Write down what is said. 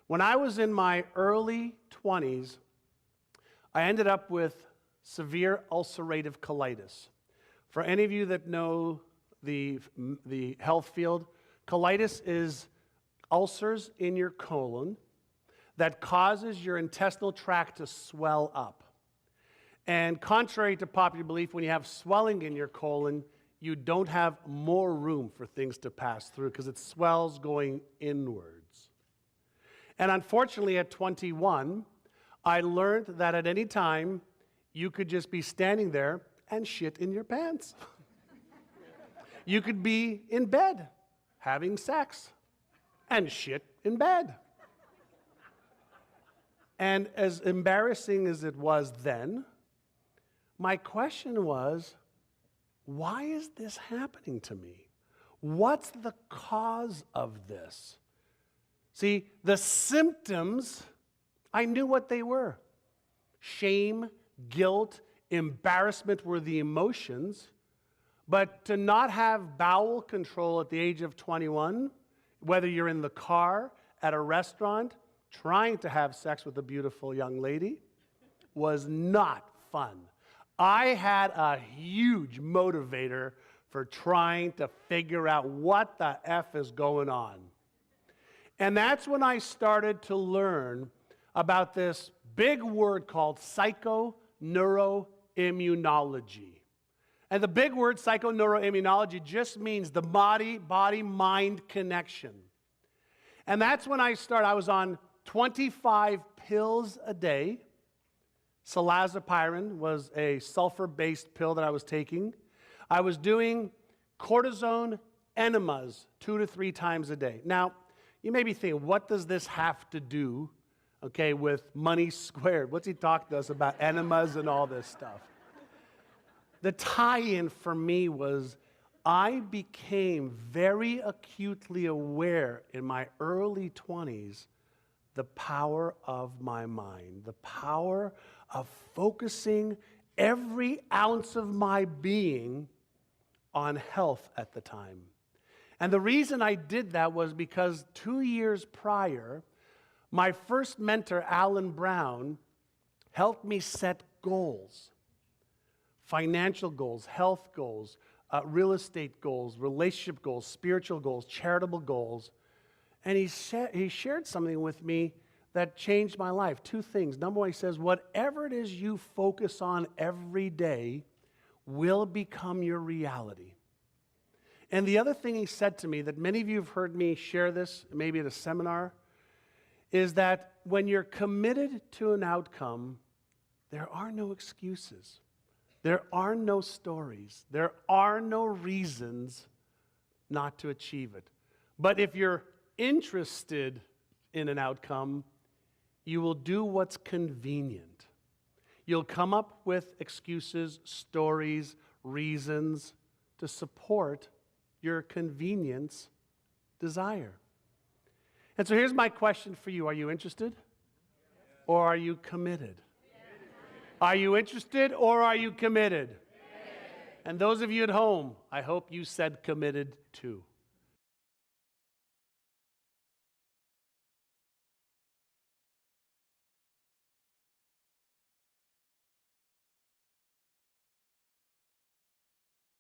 When I was in my early 20s, I ended up with severe ulcerative colitis. For any of you that know the health field, colitis is ulcers in your colon that causes your intestinal tract to swell up. And contrary to popular belief, when you have swelling in your colon, you don't have more room for things to pass through because it swells going inwards. And unfortunately, at 21, I learned that at any time, you could just be standing there and shit in your pants. You could be in bed having sex and shit in bed. And as embarrassing as it was then, my question was, why is this happening to me? What's the cause of this? See, the symptoms, I knew what they were. Shame, guilt, embarrassment were the emotions, but to not have bowel control at the age of 21, whether you're in the car, at a restaurant, trying to have sex with a beautiful young lady, was not fun. I had a huge motivator for trying to figure out what the F is going on. And that's when I started to learn about this big word called psychoneuroimmunology. And the big word psychoneuroimmunology just means the body-mind connection. And that's when I was on 25 pills a day. Silazepam was a sulfur-based pill that I was taking. I was doing cortisone enemas 2 to 3 times a day. Now, you may be thinking, what does this have to do, with money squared? What's he talking to us about enemas and all this stuff? The tie-in for me was I became very acutely aware in my early 20s the power of my mind, the power of focusing every ounce of my being on health at the time. And the reason I did that was because 2 years prior, my first mentor, Alan Brown, helped me set goals. Financial goals, health goals, real estate goals, relationship goals, spiritual goals, charitable goals. And he shared something with me that changed my life. 2 things. Number one, he says, whatever it is you focus on every day will become your reality. And the other thing he said to me, that many of you have heard me share this, maybe at a seminar, is that when you're committed to an outcome, there are no excuses. There are no stories. There are no reasons not to achieve it. But if you're interested in an outcome, you will do what's convenient. You'll come up with excuses, stories, reasons to support your convenience desire. And so here's my question for you. Are you interested? Or are you committed? Are you interested or are you committed? And those of you at home, I hope you said committed too.